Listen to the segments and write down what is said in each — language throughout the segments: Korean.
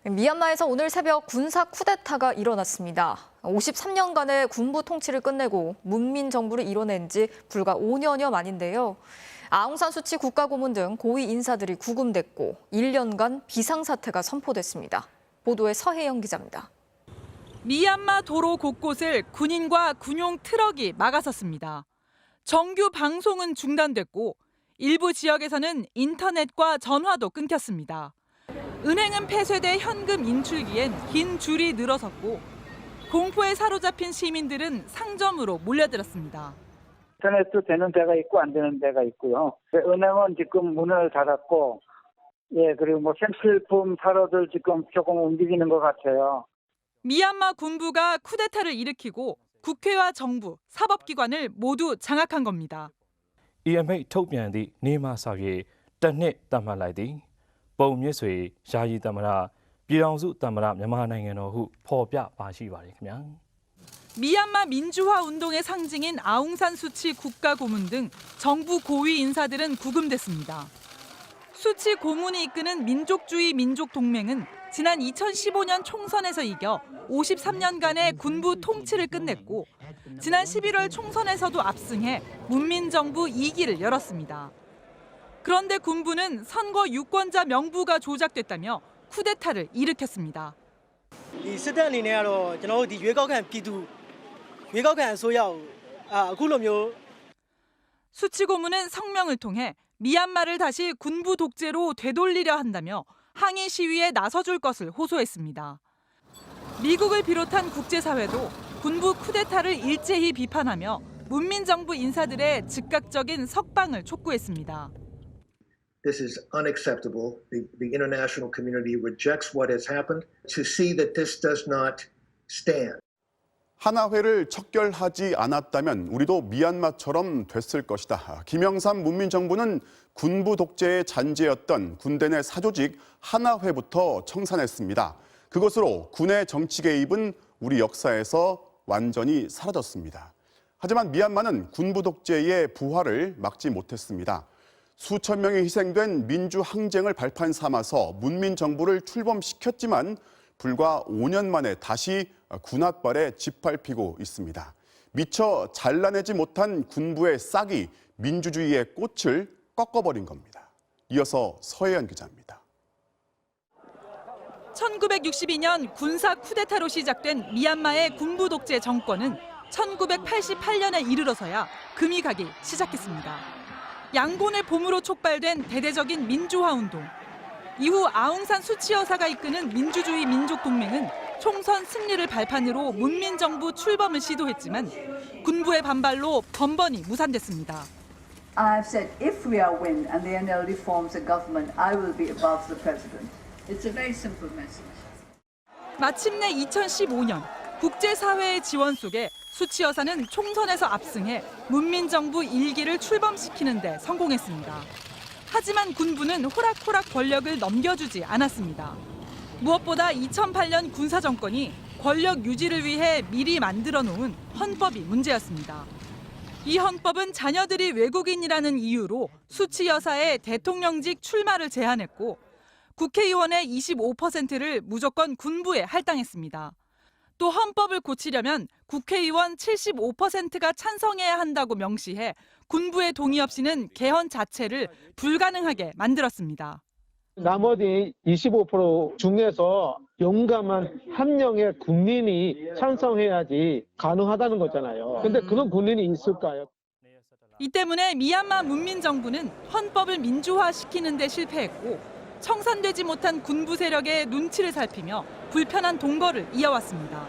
미얀마에서 오늘 새벽 군사 쿠데타가 일어났습니다. 53년간의 군부 통치를 끝내고 문민 정부를 이뤄낸 지 불과 5년여 만인데요. 아웅산 수치 국가고문 등 고위 인사들이 구금됐고 1년간 비상사태가 선포됐습니다. 보도에 서혜영 기자입니다. 미얀마 도로 곳곳을 군인과 군용 트럭이 막아섰습니다. 정규 방송은 중단됐고 일부 지역에서는 인터넷과 전화도 끊겼습니다. 은행은 폐쇄돼 현금 인출기엔 긴 줄이 늘어섰고 공포에 사로잡힌 시민들은 상점으로 몰려들었습니다. 인터넷도 되는 데가 있고 안 되는 데가 있고요. 은행은 지금 문을 닫았고, 그리고 생필품 사러들 지금 조금 움직이는 것 같아요. 미얀마 군부가 쿠데타를 일으키고 국회와 정부, 사법기관을 모두 장악한 겁니다. 이အမိန့်ထုတ်ပြန်သည့်နေ့မှစ၍တစ်နှစ်သတ်မှတ်လိုက်သည်ပုံမြင့်ဆွေယာယီသမ္မတပြည်ထောင်စုသမ္မတမြန်မာနိုင်ငံတော်ဟုဖော်ပြပါရှိပါတယ်ခင်ဗျာ. 미얀마 민주화 운동의 상징인 아웅산 수치 국가고문 등 정부 고위 인사들은 구금됐습니다. 수치 고문이 이끄는 민족주의 민족동맹은 지난 2015년 총선에서 이겨 53년간의 군부 통치를 끝냈고 지난 11월 총선에서도 압승해 문민정부 2기를 열었습니다. 그런데 군부는 선거 유권자 명부가 조작됐다며 쿠데타를 일으켰습니다. 이စစ်တပ်အနေနဲ့ကတော့ကျွန်တော်တို့ဒီရွေးကောက်ခံပြည်သူရွေးကောက်ခံအစိုးရကိုအခုလိုမျိုး 수치 고문은 성명을 통해 미얀마를 다시 군부 독재로 되돌리려 한다며 항의 시위에 나서줄 것을 호소했습니다. 미국을 비롯한 국제사회도 군부 쿠데타를 일제히 비판하며 문민정부 인사들의 즉각적인 석방을 촉구했습니다. This is unacceptable. The international community rejects what has happened. To see that this does not stand. 하나회를 척결하지 않았다면 우리도 미얀마처럼 됐을 것이다. 김영삼 문민정부는 군부 독재의 잔재였던 군대 내 사조직 하나회부터 청산했습니다. 그것으로 군의 정치 개입은 우리 역사에서 완전히 사라졌습니다. 하지만 미얀마는 군부 독재의 부활을 막지 못했습니다. 수천 명이 희생된 민주 항쟁을 발판 삼아서 문민정부를 출범시켰지만 불과 5년 만에 다시 군홧발에 짓밟히고 있습니다. 미처 잘라내지 못한 군부의 싹이 민주주의의 꽃을 꺾어버린 겁니다. 이어서 서혜연 기자입니다. 1962년 군사 쿠데타로 시작된 미얀마의 군부 독재 정권은 1988년에 이르러서야 금이 가기 시작했습니다. 양곤의 봄으로 촉발된 대대적인 민주화 운동. 이후 아웅산 수치 여사가 이끄는 민주주의 민족동맹은 총선 승리를 발판으로 문민정부 출범을 시도했지만 군부의 반발로 번번이 무산됐습니다. I've said if we are win and the NLD forms a government, I will be above the president. It's a very simple message. 마침내 2015년 국제사회의 지원 속에 수치 여사는 총선에서 압승해 문민정부 1기를 출범시키는 데 성공했습니다. 하지만 군부는 호락호락 권력을 넘겨주지 않았습니다. 무엇보다 2008년 군사정권이 권력 유지를 위해 미리 만들어 놓은 헌법이 문제였습니다. 이 헌법은 자녀들이 외국인이라는 이유로 수치 여사의 대통령직 출마를 제한했고 국회의원의 25%를 무조건 군부에 할당했습니다. 또 헌법을 고치려면 국회의원 75%가 찬성해야 한다고 명시해 군부의 동의 없이는 개헌 자체를 불가능하게 만들었습니다. 나머지 25% 중에서 용감한 한 명의 국민이 찬성해야지 가능하다는 거잖아요. 근데 그런 국민이 있을까요? 이 때문에 미얀마 문민정부는 헌법을 민주화시키는 데 실패했고 청산되지 못한 군부 세력의 눈치를 살피며 불편한 동거를 이어왔습니다.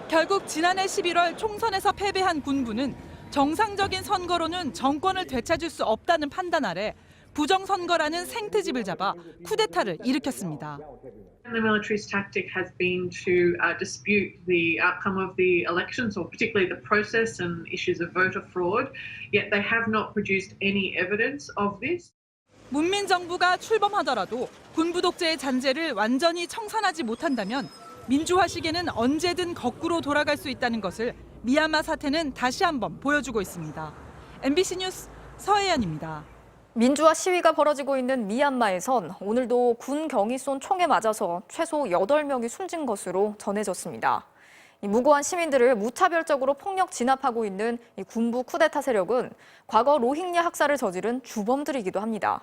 결국 지난해 11월 총선에서 패배한 군부는 정상적인 선거로는 정권을 되찾을 수 없다는 판단 아래 부정선거라는 생트집을 잡아 쿠데타를 일으켰습니다. The military's tactic has been to dispute the outcome of the elections, or particularly the process and issues of voter fraud. Yet they have not produced any evidence of this. 문민정부가 출범하더라도 군부 독재의 잔재를 완전히 청산하지 못한다면 민주화 시계는 언제든 거꾸로 돌아갈 수 있다는 것을 미얀마 사태는 다시 한번 보여주고 있습니다. MBC 뉴스 서혜연입니다. 민주화 시위가 벌어지고 있는 미얀마에선 오늘도 군 경이 쏜 총에 맞아서 최소 8명이 숨진 것으로 전해졌습니다. 이 무고한 시민들을 무차별적으로 폭력 진압하고 있는 이 군부 쿠데타 세력은 과거 로힝야 학살을 저지른 주범들이기도 합니다.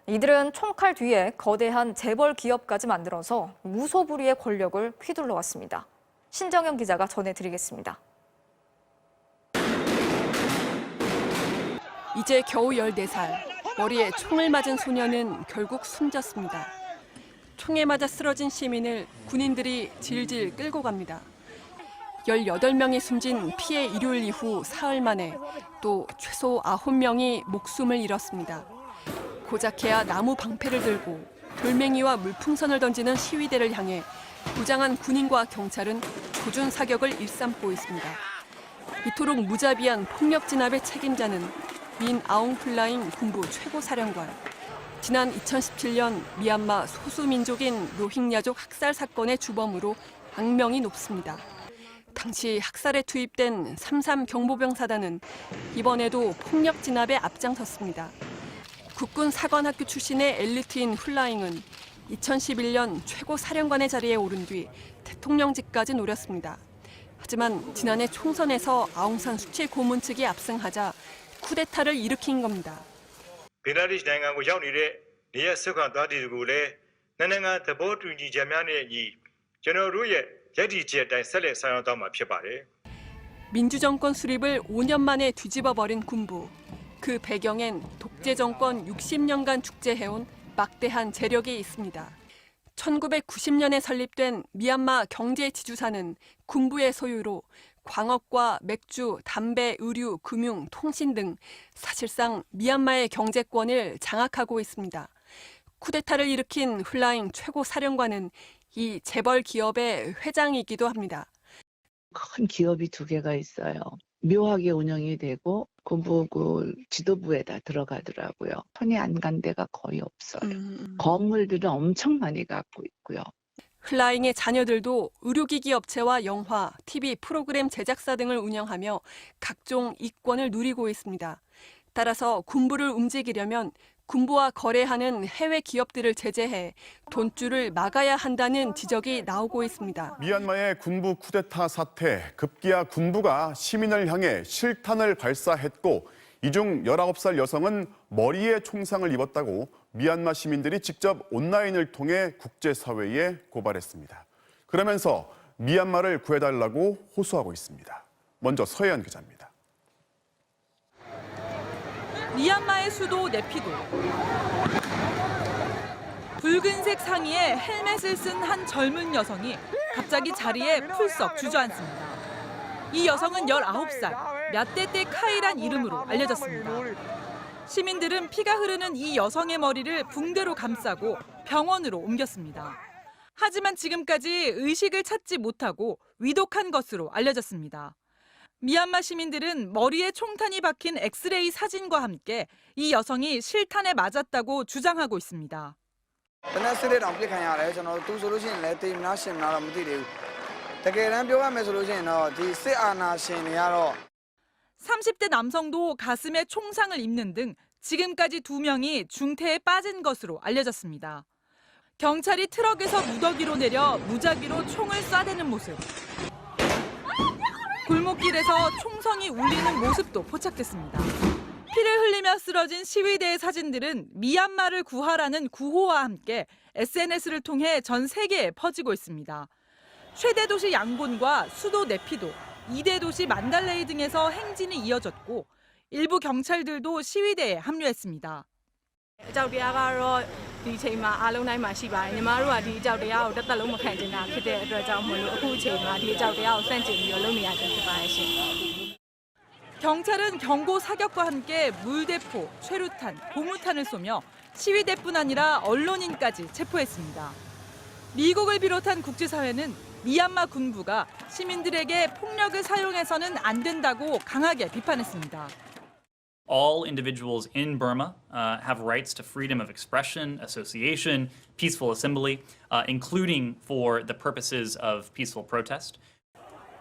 이들은 총칼 뒤에 거대한 재벌 기업까지 만들어서 무소불위의 권력을 휘둘러 왔습니다. 신정현 기자가 전해드리겠습니다. 이제 겨우 14살. 머리에 총을 맞은 소녀는 결국 숨졌습니다. 총에 맞아 쓰러진 시민을 군인들이 질질 끌고 갑니다. 18명이 숨진 피해 일요일 이후 사흘 만에 또 최소 9명이 목숨을 잃었습니다. 고작해야 나무 방패를 들고 돌멩이와 물풍선을 던지는 시위대를 향해 무장한 군인과 경찰은 조준 사격을 일삼고 있습니다. 이토록 무자비한 폭력 진압의 책임자는 민 아웅 훌라잉 군부 최고사령관. 지난 2017년 미얀마 소수민족인 로힝야족 학살 사건의 주범으로 악명이 높습니다. 당시 학살에 투입된 33 경보병사단은 이번에도 폭력 진압에 앞장섰습니다. 국군 사관학교 출신의 엘리트인 훌라잉은 2011년 최고사령관의 자리에 오른 뒤 대통령직까지 노렸습니다. 하지만 지난해 총선에서 아웅산 수치 고문 측이 압승하자 쿠데타를 일으킨 겁니다. 베라리스နိုင်ငံကိုရောက်နေတဲ့နေရဆွခံသားတွေကိုလည်းနိုင်ငံသဘောတူညီချက်များနဲ့အညီကျွန်တော်တို့ရဲ့ရည်တည်ချက်အတိုင်းဆက်လက်ဆောင်ရွက်သွားမှာဖြစ်ပါတယ်. 민주정권 수립을 5년 만에 뒤집어버린 군부. 그 배경엔 독재 정권 60년간 축제해온 막대한 재력이 있습니다. 1990년에 설립된 미얀마 경제지주사는 군부의 소유로 광업과 맥주, 담배, 의류, 금융, 통신 등 사실상 미얀마의 경제권을 장악하고 있습니다. 쿠데타를 일으킨 훌라잉 최고사령관은 이 재벌 기업의 회장이기도 합니다. 큰 기업이 2개가 있어요. 묘하게 운영이 되고 군부 지도부에다 들어가더라고요. 손이 안 간 데가 거의 없어요. 건물들은 엄청 많이 갖고 있고요. 훌라잉의 자녀들도 의료기기 업체와 영화, TV 프로그램 제작사 등을 운영하며 각종 이권을 누리고 있습니다. 따라서 군부를 움직이려면 군부와 거래하는 해외 기업들을 제재해 돈줄을 막아야 한다는 지적이 나오고 있습니다. 미얀마의 군부 쿠데타 사태, 급기야 군부가 시민을 향해 실탄을 발사했고 이 중 19살 여성은 머리에 총상을 입었다고 미얀마 시민들이 직접 온라인을 통해 국제사회에 고발했습니다. 그러면서 미얀마를 구해달라고 호소하고 있습니다. 먼저 서혜연 기자입니다. 미얀마의 수도 네피도. 붉은색 상의에 헬멧을 쓴 한 젊은 여성이 갑자기 자리에 풀썩 주저앉습니다. 이 여성은 19살, 랴떼떼 카이란 이름으로 알려졌습니다. 시민들은 피가 흐르는 이 여성의 머리를 붕대로 감싸고 병원으로 옮겼습니다. 하지만 지금까지 의식을 찾지 못하고 위독한 것으로 알려졌습니다. 미얀마 시민들은 머리에 총탄이 박힌 엑스레이 사진과 함께 이 여성이 실탄에 맞았다고 주장하고 있습니다. 30대 남성도 가슴에 총상을 입는 등 지금까지 2명이 중태에 빠진 것으로 알려졌습니다. 경찰이 트럭에서 무더기로 내려 무작위로 총을 쏴대는 모습. 골목길에서 총성이 울리는 모습도 포착됐습니다. 피를 흘리며 쓰러진 시위대의 사진들은 미얀마를 구하라는 구호와 함께 SNS를 통해 전 세계에 퍼지고 있습니다. 최대 도시 양곤과 수도 네피도, 2대 도시 만달레이 등에서 행진이 이어졌고 일부 경찰들도 시위대에 합류했습니다. အကြောက်တရားကတော့ဒီအချိန်မှာအားလုံးတိုင်းမှာရှိပါတယ်ညီမတို့ကဒီအကြောက်တရားကိုတစ်သက်လုံးမခံချင်တာဖြစ်တဲ့အတွက်ကြောင့်မလို့အခုအချိန်မှာဒီအကြောက်တရားကိုဆန့်ကျင်ပြီးတော့လုပ်နေရခြင်းဖြစ်ပါတယ်ရှင် 경찰은 경고 사격과 함께 물대포, 최루탄, 고무탄을 쏘며 시위대뿐 아니라 언론인까지 체포했습니다. 미국을 비롯한 국제사회는 미얀마 군부가 시민들에게 폭력을 사용해서는 안 된다고 강하게 비판했습니다. All individuals in Burma have rights to freedom of expression, association, peaceful assembly, including for the purposes of peaceful protest.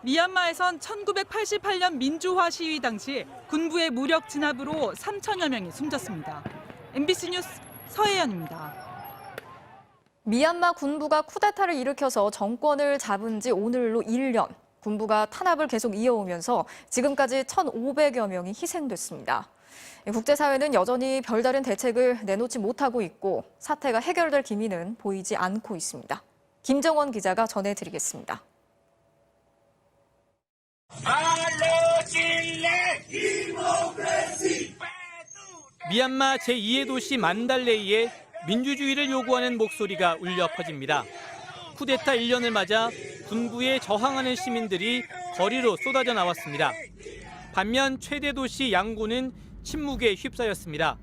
미얀마에선 1988년 민주화 시위 당시 군부의 무력 진압으로 3천여 명이 숨졌습니다. MBC 뉴스 서혜연입니다. 미얀마 군부가 쿠데타를 일으켜서 정권을 잡은 지 오늘로 1년. 군부가 탄압을 계속 이어오면서 지금까지 1,500여 명이 희생됐습니다. 국제사회는 여전히 별다른 대책을 내놓지 못하고 있고 사태가 해결될 기미는 보이지 않고 있습니다. 김정원 기자가 전해드리겠습니다. 미얀마 제2의 도시 만달레이에 민주주의를 요구하는 목소리가 울려 퍼집니다. 쿠데타 1년을 맞아 군부에 저항하는 시민들이 거리로 쏟아져 나왔습니다. 반면 최대 도시 양곤은 침묵에 휩싸였습니다.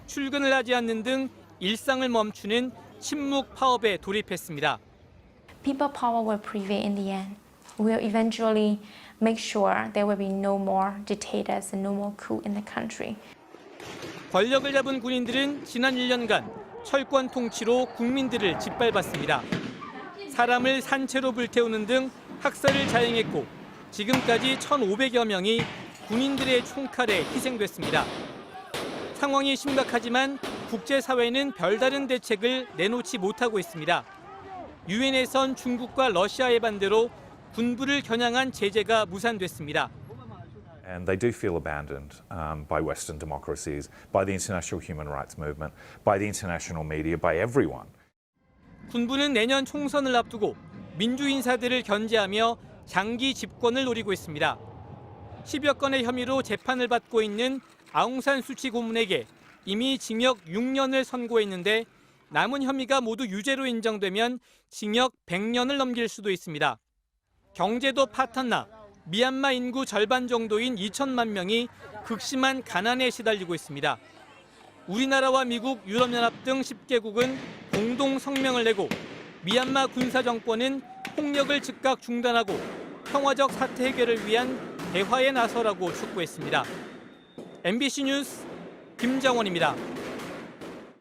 출근을 하지 않는 등 일상을 멈추는 침묵 파업에 돌입했습니다. People power will prevail in the end. We'll eventually make sure there will be no more dictators and no more coup in the country. 권력을 잡은 군인들은 지난 1년간 철권 통치로 국민들을 짓밟았습니다. 사람을 산채로 불태우는 등 학살을 자행했고 지금까지 1,500여 명이 군인들의 총칼에 희생됐습니다. 상황이 심각하지만 국제사회는 별다른 대책을 내놓지 못하고 있습니다. 유엔에선 중국과 러시아의 반대로 군부를 겨냥한 제재가 무산됐습니다. And they do feel abandoned by Western democracies, by the international human rights movement, by the international media, by everyone. 군부는 내년 총선을 앞두고 민주 인사들을 견제하며 장기 집권을 노리고 있습니다. 10여 건의 혐의로 재판을 받고 있는 아웅산 수치 고문에게 이미 징역 6년을 선고했는데 남은 혐의가 모두 유죄로 인정되면 징역 100년을 넘길 수도 있습니다. 경제도 파탄나 미얀마 인구 절반 정도인 2천만 명이 극심한 가난에 시달리고 있습니다. 우리나라와 미국, 유럽연합 등 10개국은 공동 성명을 내고 미얀마 군사 정권은 폭력을 즉각 중단하고 평화적 사태 해결을 위한 대화에 나서라고 촉구했습니다. MBC 뉴스 김정원입니다.